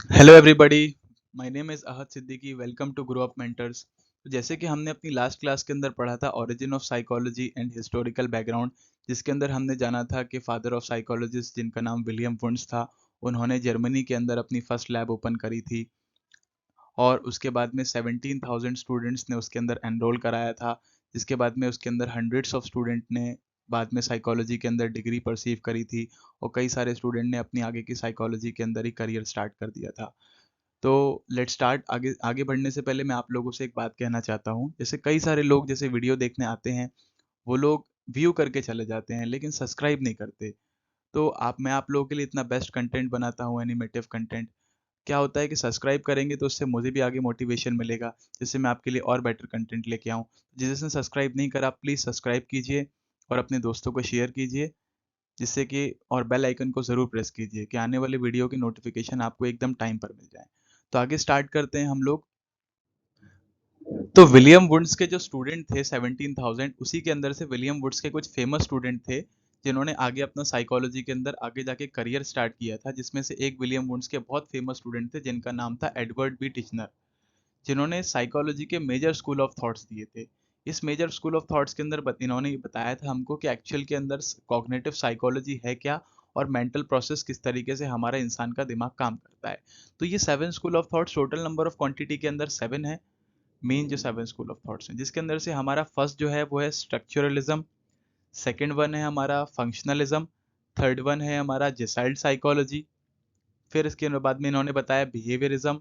Hello everybody, my name is Ahad Siddiqui. Welcome to Grow Up Mentors. तो जैसे कि हमने अपनी लास्ट क्लास के अंदर पढ़ा था origin of psychology and historical background, जिसके अंदर हमने जाना था कि फादर ऑफ साइकोलॉजिस्ट जिनका नाम विलियम वुंड्स था, उन्होंने जर्मनी के अंदर अपनी फर्स्ट लैब ओपन करी थी और उसके बाद में 17,000 स्टूडेंट्स ने उसके अंदर एनरोल कराया था। जिसके बाद में उसके अंदर हंड्रेड्स ऑफ स्टूडेंट ने बाद में साइकोलॉजी के अंदर डिग्री परसीव करी थी और कई सारे स्टूडेंट ने अपनी आगे की साइकोलॉजी के अंदर ही करियर स्टार्ट कर दिया था। तो लेट्स स्टार्ट। आगे आगे बढ़ने से पहले मैं आप लोगों से एक बात कहना चाहता हूँ। जैसे कई सारे लोग जैसे वीडियो देखने आते हैं, वो लोग व्यू करके चले जाते हैं लेकिन सब्सक्राइब नहीं करते। तो मैं आप लोगों के लिए इतना बेस्ट कंटेंट बनाता हूँ, एनिमेटिव कंटेंट। क्या होता है कि सब्सक्राइब करेंगे तो उससे मुझे भी आगे मोटिवेशन मिलेगा, जिससे मैं आपके लिए और बेटर कंटेंट लेके आऊँ। जिसने सब्सक्राइब नहीं करा, प्लीज़ सब्सक्राइब कीजिए और अपने दोस्तों को शेयर कीजिए, जिससे कि और बेल आइकन को ज़रूर प्रेस कीजिए कि आने वाले वीडियो की नोटिफिकेशन आपको एकदम टाइम पर मिल जाए। तो आगे स्टार्ट करते हैं हम लोग। तो विलियम वुड्स के जो स्टूडेंट थे 17,000, उसी के अंदर से विलियम वुड्स के कुछ फेमस स्टूडेंट थे जिन्होंने आगे अपना साइकोलॉजी के अंदर आगे जाके करियर स्टार्ट किया था, जिसमें से एक विलियम वुड्स के बहुत फेमस स्टूडेंट थे जिनका नाम था एडवर्ड बी टिचनर, जिन्होंने साइकोलॉजी के मेजर स्कूल ऑफ थॉट्स दिए थे। इस मेजर स्कूल ऑफ थॉट्स के अंदर इन्होंने ये बताया था हमको कि एक्चुअल के अंदर कॉग्निटिव साइकोलॉजी है क्या और मेंटल प्रोसेस किस तरीके से हमारा इंसान का दिमाग काम करता है। तो ये 7 school of thoughts, total number of quantity के अंदर 7 है। मेन जो 7 स्कूल ऑफ थॉट्स हैं, जिसके अंदर से हमारा फर्स्ट जो है वो है स्ट्रक्चरलिज्म, सेकंड वन है हमारा फंक्शनलिज्म, थर्ड वन है हमारा जेसाइल्ड साइकोलॉजी, फिर इसके बाद में इन्होंने बताया behaviourism,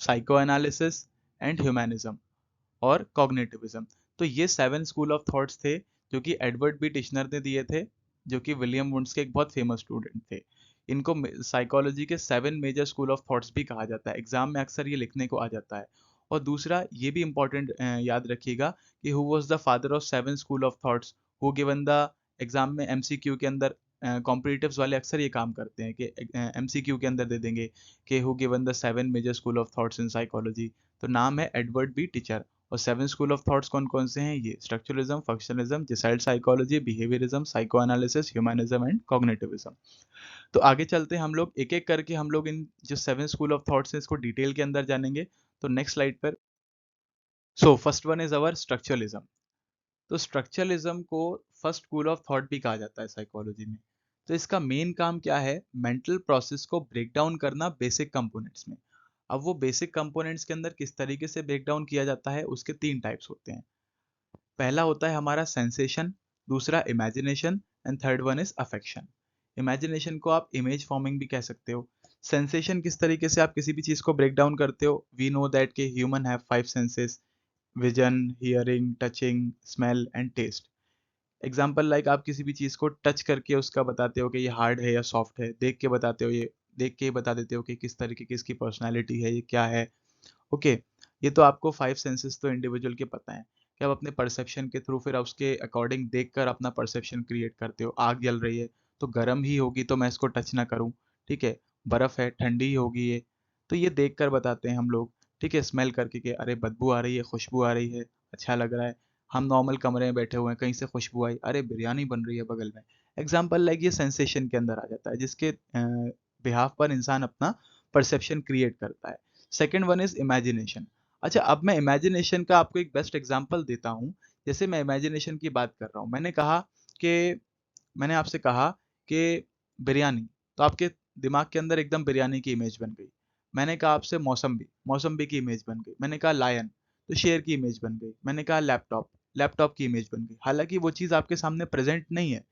psycho analysis and humanism और कॉग्निटिविज्म। तो ये 7 स्कूल ऑफ थॉट्स थे जो कि एडवर्ड बी टिश्नर ने दिए थे, जो कि विलियम वुंड्स के एक बहुत फेमस स्टूडेंट थे। इनको साइकोलॉजी के 7 मेजर स्कूल ऑफ थॉट्स भी कहा जाता है। एग्जाम में अक्सर ये लिखने को आ जाता है। और दूसरा ये भी इंपॉर्टेंट याद रखिएगा कि who was the father of 7 school of thoughts, who given the exam में एमसीक्यू के अंदर। कॉम्पिटिटिव्स वाले अक्सर ये काम करते हैं कि एमसीक्यू के अंदर दे देंगे कि who given the 7 major school of thoughts in psychology. तो नाम है एडवर्ड बी टीचर। और 7 स्कूल ऑफ थॉट्स कौन कौन से हैं? ये structuralism, functionalism, gestalt psychology, behaviourism, psycho analysis, humanism and cognitivism. तो आगे चलते हैं, हम लोग एक एक करके हम लोग इन जो 7 स्कूल ऑफ थॉट्स हैं इसको डिटेल के अंदर जानेंगे। तो नेक्स्ट स्लाइड पर। So first one is our structuralism. तो स्ट्रक्चरलिज्म को फर्स्ट स्कूल ऑफ थॉट भी कहा जाता है साइकोलॉजी में। तो इसका मेन काम क्या है? मेंटल प्रोसेस को ब्रेक डाउन करना बेसिक कंपोनेंट्स में। अब वो बेसिक कंपोनेंट्स के अंदर किस तरीके से ब्रेक डाउन किया जाता है, उसके 3 टाइप्स होते हैं। पहला होता है हमारा सेंसेशन, दूसरा imagination and third one is affection. Imagination को आप इमेज फॉर्मिंग भी कह सकते हो। सेंसेशन किस तरीके से आप किसी भी चीज को ब्रेक डाउन करते हो? वी नो दैट के human have 5 senses: vision, hearing, touching, smell and taste. Example like आप किसी भी चीज को टच करके उसका बताते हो कि ये हार्ड है या सॉफ्ट है, देख के बताते हो, ये देख के बता देते हो कि किस तरीके की इसकी पर्सनैलिटी है, ये क्या है। ओके, ये तो आपको 5 सेंसेस तो इंडिविजुअल के पता है कि आप अपने परसेप्शन के थ्रू फिर उसके अकॉर्डिंग देखकर अपना परसेप्शन क्रिएट करते हो। आग जल रही है तो गर्म ही होगी, तो मैं इसको टच ना करूं। ठीक है, बर्फ है ठंडी ही होगी ये, तो ये देख कर बताते हैं हम लोग। ठीक है, स्मेल करके कि अरे बदबू आ रही है, खुशबू आ रही है, अच्छा लग रहा है। हम नॉर्मल कमरे में बैठे हुए हैं, कहीं से खुशबू आई, अरे बिरयानी बन रही है बगल में। एग्जाम्पल लाइक ये सेंसेशन के अंदर आ जाता है, जिसके बिहाफ पर इंसान अपना परसेप्शन क्रिएट करता है। Second one is imagination. अच्छा, अब मैं इमेजिनेशन का आपको एक बेस्ट एग्जांपल देता हूँ। जैसे मैं इमेजिनेशन की बात कर रहा हूँ, कि मैंने आपसे कहा कि बिरयानी, तो आपके दिमाग के अंदर एकदम बिरयानी की इमेज बन गई। मैंने कहा आपसे मौसम्बी, मौसम्बी की इमेज बन गई। मैंने कहा लायन, तो शेर की इमेज बन गई। मैंने कहा लैपटॉप, लैपटॉप की इमेज बन गई, हालांकि वो चीज़ आपके सामने प्रेजेंट नहीं है।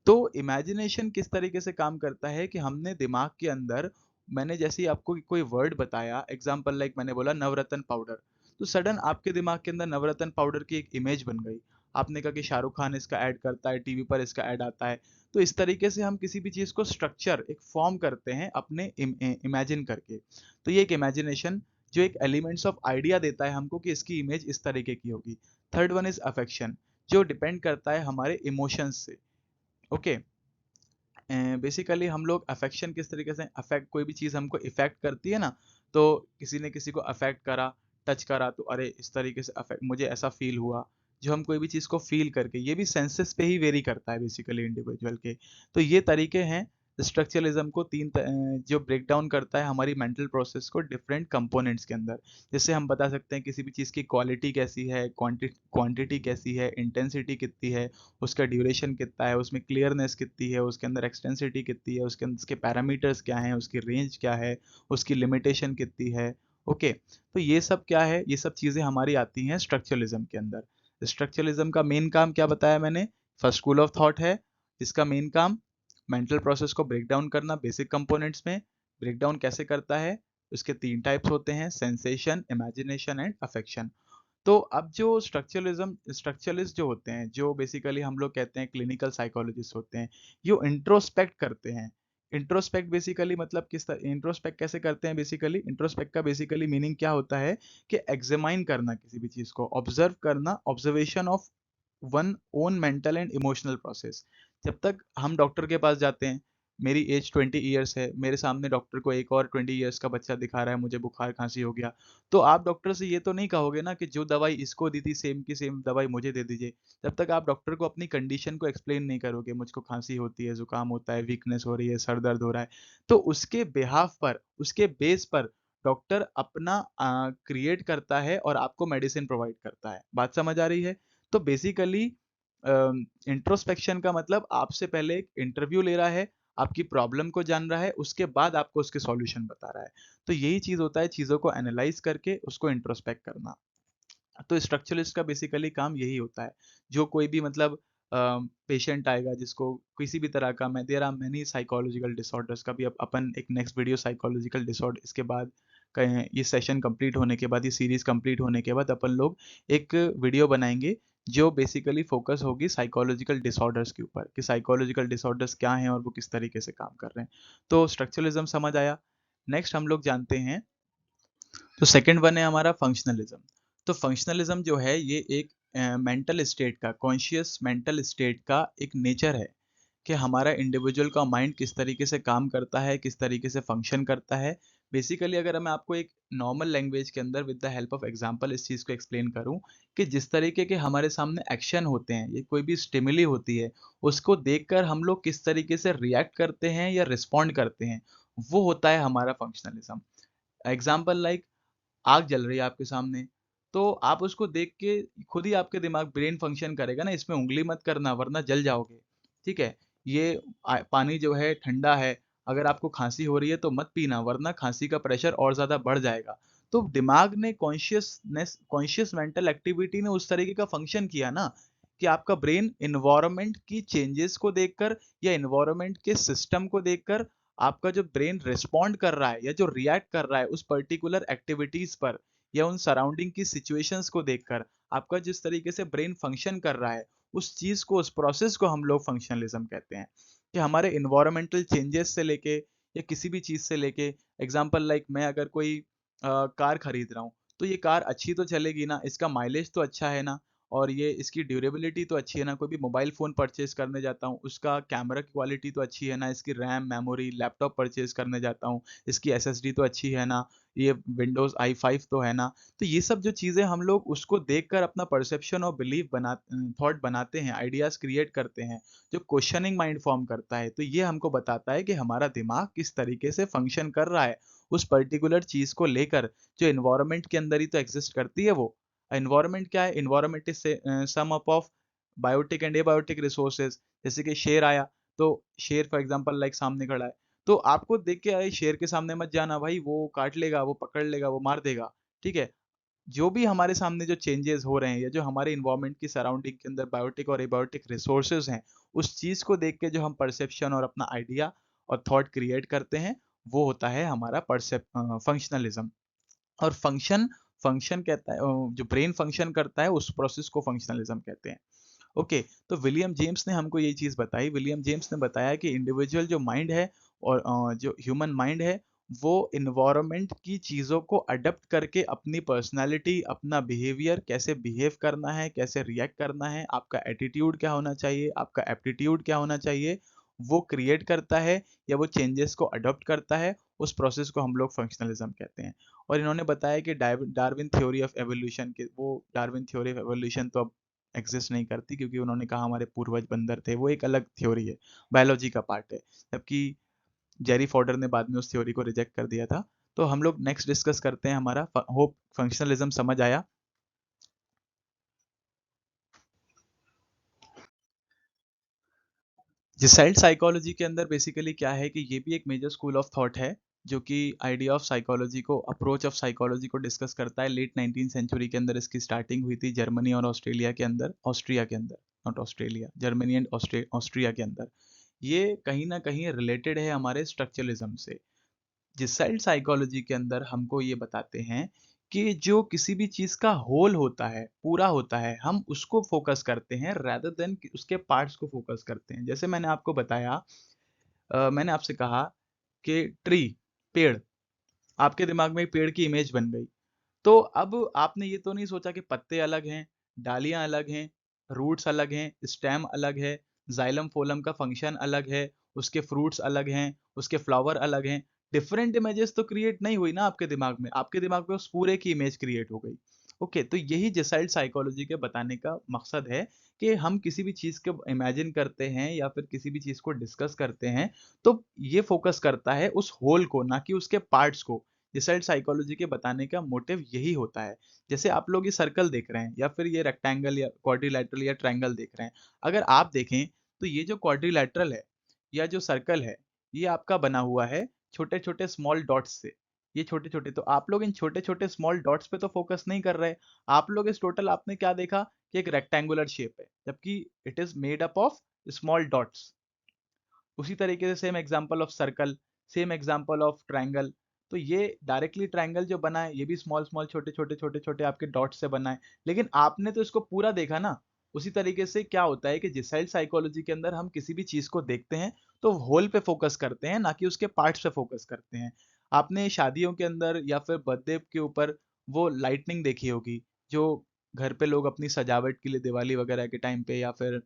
तो इमेजिनेशन किस तरीके से काम करता है कि हमने दिमाग के अंदर, मैंने जैसे ही आपको कोई वर्ड बताया, एग्जांपल लाइक मैंने बोला नवरत्न पाउडर, तो सडन आपके दिमाग के अंदर नवरत्न पाउडर की एक इमेज बन गई। आपने कहा कि शाहरुख खान इसका ऐड करता है, टीवी पर इसका ऐड आता है। तो इस तरीके से हम किसी भी चीज को स्ट्रक्चर एक फॉर्म करते हैं अपने इमेजिन करके। तो ये एक इमेजिनेशन जो एक एलिमेंट्स ऑफ आइडिया देता है हमको कि इसकी इमेज इस तरीके की होगी। थर्ड वन इज अफेक्शन, जो डिपेंड करता है हमारे इमोशंस से। ओके, बेसिकली हम लोग अफेक्शन किस तरीके से, अफेक्ट कोई भी चीज़ हमको इफेक्ट करती है ना, तो किसी ने किसी को अफेक्ट करा, टच करा, तो अरे इस तरीके से अफेक्ट, मुझे ऐसा फील हुआ। जो हम कोई भी चीज़ को फील करके, ये भी सेंसेस पे ही वेरी करता है बेसिकली इंडिविजुअल के। तो ये तरीके हैं स्ट्रक्चरलिज्म को जो ब्रेक डाउन करता है हमारी मेंटल प्रोसेस को डिफरेंट कंपोनेंट्स के अंदर। जैसे हम बता सकते हैं किसी भी चीज़ की क्वालिटी कैसी है, क्वांटिटी कैसी है, इंटेंसिटी कितनी है, उसका ड्यूरेशन कितना है, उसमें क्लियरनेस कितनी है, उसके अंदर एक्सटेंसिटी कितनी है, उसके अंदर उसके पैरामीटर्स क्या हैं, उसकी रेंज क्या है, उसकी लिमिटेशन कितनी है। ओके, तो ये सब क्या है, ये सब चीज़ें हमारी आती हैं स्ट्रक्चरलिज्म के अंदर। स्ट्रक्चरलिज्म का मेन काम क्या बताया मैंने, फर्स्ट स्कूल ऑफ थॉट है, इसका मेन काम मेंटल प्रोसेस को ब्रेक डाउन करना बेसिक कंपोनेंट्स में। ब्रेक डाउन कैसे करता है, उसके तीन टाइप्स होते हैं, सेंसेशन, इमेजिनेशन एंड अफेक्शन। तो अब जो स्ट्रक्चरलिस्ट जो होते हैं, जो बेसिकली हम लोग कहते हैं क्लिनिकल साइकोलॉजिस्ट होते हैं, ये इंट्रोस्पेक्ट करते हैं। इंट्रोस्पेक्ट बेसिकली मतलब किस तरह इंट्रोस्पेक्ट कैसे करते हैं, बेसिकली इंट्रोस्पेक्ट का बेसिकली मीनिंग क्या होता है कि एग्जामाइन करना, किसी भी चीज को ऑब्जर्व करना, observation of one own mental and emotional process. जब तक हम डॉक्टर के पास जाते हैं, मेरी एज 20 ईयर्स है, मेरे सामने डॉक्टर को एक और 20 ईयर्स का बच्चा दिखा रहा है, मुझे बुखार खांसी हो गया, तो आप डॉक्टर से ये तो नहीं कहोगे ना कि जो दवाई इसको दी थी सेम की सेम दवाई मुझे दे दीजिए। जब तक आप डॉक्टर को अपनी कंडीशन को एक्सप्लेन नहीं करोगे, मुझको खांसी होती है, जुकाम होता है, वीकनेस हो रही है, सर दर्द हो रहा है, तो उसके बिहाफ पर, उसके बेस पर डॉक्टर अपना क्रिएट करता है और आपको मेडिसिन प्रोवाइड करता है। बात समझ आ रही है? तो बेसिकली इंट्रोस्पेक्शन का मतलब आपसे पहले एक इंटरव्यू ले रहा है, आपकी प्रॉब्लम को जान रहा है, उसके बाद आपको उसके सॉल्यूशन बता रहा है। तो यही चीज़ होता है, चीज़ों को एनालाइज करके उसको इंट्रोस्पेक्ट करना। तो स्ट्रक्चरलिस्ट का बेसिकली काम यही होता है। जो कोई भी मतलब पेशेंट आएगा जिसको किसी भी तरह का, मैं there are many psychological disorders, का भी अपन एक नेक्स्ट वीडियो साइकोलॉजिकल डिसऑर्डर, इसके बाद कहें ये सेशन कंप्लीट होने के बाद, ये सीरीज कंप्लीट होने के बाद अपन लोग एक वीडियो बनाएंगे जो बेसिकली फोकस होगी साइकोलॉजिकल डिसऑर्डर्स के ऊपर, कि साइकोलॉजिकल डिसऑर्डर्स क्या हैं और वो किस तरीके से काम कर रहे हैं। तो स्ट्रक्चरलिज्म समझ आया। नेक्स्ट हम लोग जानते हैं, तो सेकंड वन है हमारा फंक्शनलिज्म। तो फंक्शनलिज्म जो है ये एक मेंटल स्टेट का, कॉन्शियस मेंटल स्टेट का एक नेचर है कि हमारा इंडिविजुअल का माइंड किस तरीके से काम करता है, किस तरीके से फंक्शन करता है। बेसिकली अगर मैं आपको एक नॉर्मल लैंग्वेज के अंदर with the help of example इस चीज़ को एक्सप्लेन करूं, कि जिस तरीके के हमारे सामने एक्शन होते हैं, ये कोई भी स्टिमुली होती है, उसको देखकर हम लोग किस तरीके से रिएक्ट करते हैं या रिस्पॉन्ड करते हैं, वो होता है हमारा फंक्शनलिज्म। एग्जाम्पल लाइक आग जल रही है आपके सामने, तो आप उसको देख के खुद ही आपके दिमाग ब्रेन फंक्शन करेगा ना, इसमें उंगली मत करना वरना जल जाओगे। ठीक है, ये पानी जो है ठंडा है, अगर आपको खांसी हो रही है तो मत पीना वरना खांसी का प्रेशर और ज्यादा बढ़ जाएगा। तो दिमाग ने कॉन्शियस मेंटल एक्टिविटी ने उस तरीके का फंक्शन किया ना, कि आपका ब्रेन इन्वायरमेंट की चेंजेस को देखकर या इन्वायरमेंट के सिस्टम को देखकर, आपका जो ब्रेन रिस्पॉन्ड कर रहा है या जो रिएक्ट कर रहा है उस पर्टिकुलर एक्टिविटीज पर, या उन सराउंडिंग की सिचुएशंस को देखकर आपका जिस तरीके से ब्रेन फंक्शन कर रहा है, उस चीज को, उस प्रोसेस को हम लोग फंक्शनलिज्म कहते हैं। कि हमारे इन्वायरमेंटल चेंजेस से लेके या किसी भी चीज से लेके, एग्जांपल लाइक मैं अगर कोई कार खरीद रहा हूँ, तो ये कार अच्छी तो चलेगी ना, इसका माइलेज तो अच्छा है ना, और ये इसकी ड्यूरेबिलिटी तो अच्छी है ना। कोई भी मोबाइल फ़ोन परचेज़ करने जाता हूँ, उसका कैमरा की क्वालिटी तो अच्छी है ना, इसकी रैम, मेमोरी, लैपटॉप परचेज़ करने जाता हूँ, इसकी एसएसडी तो अच्छी है ना, ये विंडोज़ i5 तो है ना। तो ये सब जो चीज़ें हम लोग उसको देखकर अपना परसेप्शन और बिलीव थॉट बनाते हैं, आइडियाज़ क्रिएट करते हैं, जो क्वेश्चनिंग माइंड फॉर्म करता है। तो ये हमको बताता है कि हमारा दिमाग किस तरीके से फंक्शन कर रहा है, उस पर्टिकुलर चीज़ को लेकर, जो एनवायरनमेंट के अंदर ही तो एग्ज़िस्ट करती है वो। एनवायरनमेंट क्या है, environment is sum up of biotic and abiotic resources. जैसे कि शेर आया, तो शेर फॉर एग्जांपल लाइक सामने खड़ा है, तो आपको देख के अरे शेर के सामने मत जाना भाई, वो काट लेगा, वो पकड़ लेगा, वो मार देगा। ठीक है, जो भी हमारे सामने जो चेंजेस हो रहे हैं या जो हमारे इन्वायरमेंट की सराउंडिंग के अंदर बायोटिक और एबायोटिक रिसोर्सेज हैं, उस चीज को देख के जो हम परसेप्शन और अपना आइडिया और थॉट क्रिएट करते हैं, वो होता है हमारा फंक्शनलिज्म। और फंक्शन कहता है, जो ब्रेन फंक्शन करता है उस प्रोसेस को फंक्शनलिज्म कहते हैं। ओके, तो विलियम जेम्स ने हमको ये चीज बताई। विलियम जेम्स ने बताया कि इंडिविजुअल जो माइंड है और जो ह्यूमन माइंड है, वो इन्वायरमेंट की चीजों को अडेप्ट करके अपनी पर्सनालिटी, अपना बिहेवियर, कैसे बिहेव करना है, कैसे रिएक्ट करना है, आपका एटीट्यूड क्या होना चाहिए, आपका एप्टीट्यूड क्या होना चाहिए, वो क्रिएट करता है या वो चेंजेस को अडॉप्ट करता है। उस प्रोसेस को हम लोग फंक्शनलिज्म कहते हैं। और इन्होंने बताया कि डार्विन थ्योरी ऑफ एवोल्यूशन के, वो डार्विन थ्योरी ऑफ एवोल्यूशन तो अब एग्जिस्ट नहीं करती, क्योंकि उन्होंने कहा हमारे पूर्वज बंदर थे, वो एक अलग थ्योरी है, बायोलॉजी का पार्ट है। जबकि जेरी फॉडर ने बाद में उस थ्योरी को रिजेक्ट कर दिया था। तो हम लोग नेक्स्ट डिस्कस करते हैं, हमारा होप फंक्शनलिज्म समझ आया। जिसाइड साइकोलॉजी के अंदर बेसिकली क्या है कि ये भी एक मेजर स्कूल ऑफ थॉट है, जो कि आइडिया ऑफ साइकोलॉजी को, अप्रोच ऑफ साइकोलॉजी को डिस्कस करता है। लेट 19 सेंचुरी के अंदर इसकी स्टार्टिंग हुई थी जर्मनी और ऑस्ट्रेलिया के अंदर, ऑस्ट्रिया के अंदर, not Australia, Germany and Austria के अंदर। ये कहीं ना कहीं रिलेटेड है हमारे स्ट्रक्चरलिज्म से। जिसाइड साइकोलॉजी के अंदर हमको ये बताते हैं कि जो किसी भी चीज का होल होता है, पूरा होता है, हम उसको फोकस करते हैं rather देन उसके पार्ट्स को फोकस करते हैं। जैसे मैंने आपको बताया, मैंने आपसे कहा कि ट्री, पेड़, आपके दिमाग में एक पेड़ की इमेज बन गई। तो अब आपने ये तो नहीं सोचा कि पत्ते अलग हैं, डालियाँ अलग हैं, रूट्स अलग हैं, स्टेम अलग है, जाइलम फोलम का फंक्शन अलग है, उसके फ्रूट्स अलग हैं, उसके फ्लावर अलग हैं। डिफरेंट इमेजेस तो क्रिएट नहीं हुई ना आपके दिमाग में, आपके दिमाग में उस पूरे की इमेज क्रिएट हो गई। ओके, तो यही जेसाइड साइकोलॉजी के बताने का मकसद है कि हम किसी भी चीज़ को इमेजिन करते हैं या फिर किसी भी चीज़ को डिस्कस करते हैं, तो ये फोकस करता है उस होल को, ना कि उसके पार्ट्स को। डिसाइड साइकोलॉजी के बताने का मोटिव यही होता है। जैसे आप लोग ये सर्कल देख रहे हैं या फिर ये रेक्टेंगल या क्वाड्रिलैटरल या ट्रायंगल देख रहे हैं। अगर आप देखें तो ये जो क्वाड्रिलैटरल है या जो सर्कल है, ये आपका बना हुआ है छोटे-छोटे स्मॉल डॉट्स से। ये छोटे-छोटे, तो आप लोग इन छोटे-छोटे स्मॉल डॉट्स पे तो फोकस नहीं कर रहे। आप लोग इस टोटल आपने क्या देखा कि एक रेक्टेंगुलर शेप है, जबकि it is made up of small dots. उसी तरीके से same example of circle, same example of triangle. तो ये डायरेक्टली ट्रायंगल जो बना है, ये भी स्मॉल स्मॉल छोटे छोटे छोटे छोटे आपके डॉट से बना है, लेकिन आपने तो इसको पूरा देखा ना। उसी तरीके से क्या होता है कि जिसाइड साइकोलॉजी के अंदर हम किसी भी चीज को देखते हैं तो होल पे फोकस करते हैं, ना कि उसके पार्ट्स पे फोकस करते हैं। आपने शादियों के अंदर या फिर बर्थडे के ऊपर वो लाइटनिंग देखी होगी, जो घर पे लोग अपनी सजावट के लिए दिवाली वगैरह के टाइम पे या फिर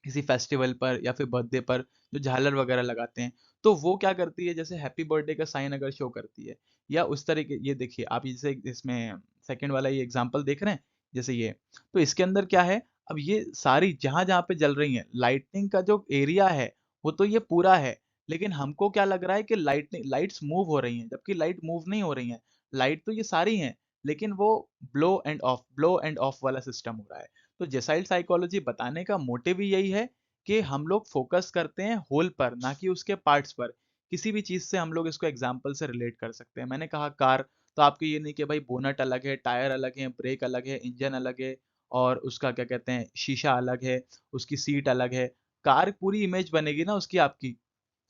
किसी फेस्टिवल पर या फिर बर्थडे पर जो झालर वगैरह लगाते हैं, तो वो क्या करती है, जैसे हैप्पी बर्थडे का साइन अगर शो करती है, या उस तरीके, ये देखिए आप जैसे इसमें सेकंड वाला ये एग्जांपल देख रहे हैं, जैसे ये, तो इसके अंदर क्या है, अब ये सारी जहां-जहां पे जल रही हैं, लाइटनिंग का जो एरिया है, वो तो ये पूरा है, लेकिन हमको क्या लग रहा है कि लाइट्स मूव हो रही हैं, जबकि लाइट मूव नहीं हो रही हैं। लाइट तो ये सारी हैं, लेकिन वो ब्लो एंड ऑफ वाला सिस्टम हो रहा है। तो जेसाइल साइकोलॉजी बताने का मोटिव ही यही है कि हम लोग फोकस करते हैं होल पर, ना कि उसके पार्ट्स पर। किसी भी चीज से हम लोग इसको एग्जाम्पल से रिलेट कर सकते हैं। मैंने कहा कार, तो आपको ये नहीं कि भाई बोनट अलग है, टायर अलग है, ब्रेक अलग है, इंजन अलग है, और उसका क्या कहते हैं, शीशा अलग है, उसकी सीट अलग है। कार पूरी इमेज बनेगी ना उसकी आपकी।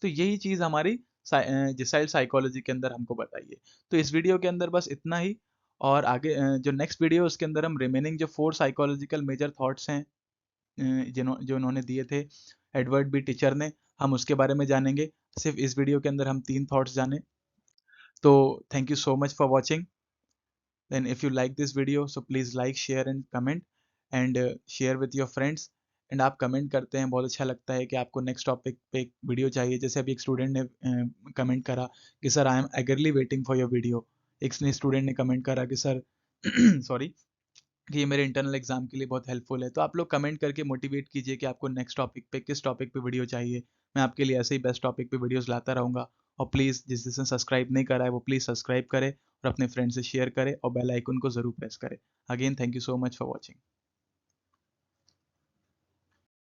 तो यही चीज हमारी जिसाइल साइकोलॉजी के अंदर हमको बताइए। तो इस वीडियो के अंदर बस इतना ही, और आगे जो नेक्स्ट वीडियो उसके अंदर हम रिमेनिंग जो 4 साइकोलॉजिकल मेजर थॉट्स हैं, जो उन्होंने दिए थे एडवर्ड बी टीचर ने, हम उसके बारे में जानेंगे। सिर्फ इस वीडियो के अंदर हम 3 थॉट्स जाने। तो thank you so much for watching. Then if you like this video, so please like, share and comment, and share with your friends. And आप कमेंट करते हैं, बहुत अच्छा लगता है कि आपको नेक्स्ट टॉपिक पे एक वीडियो चाहिए। जैसे अभी एक स्टूडेंट ने कमेंट करा कि sir I am eagerly waiting for your video. एक स्टूडेंट ने कमेंट करा कि सर सॉरी, कि ये मेरे इंटरनल एग्जाम के लिए बहुत हेल्पफुल है। तो आप लोग कमेंट करके मोटिवेट कीजिए कि आपको नेक्स्ट टॉपिक पे, किस टॉपिक पे वीडियो चाहिए। मैं आपके लिए ऐसे ही बेस्ट टॉपिक पे वीडियोस लाता रहूंगा। और प्लीज़ जिसने सब्सक्राइब नहीं करा है वो प्लीज़ सब्सक्राइब करे और अपने फ्रेंड से शेयर करे और बेल आइकन को ज़रूर प्रेस करे। Again thank you so much for watching.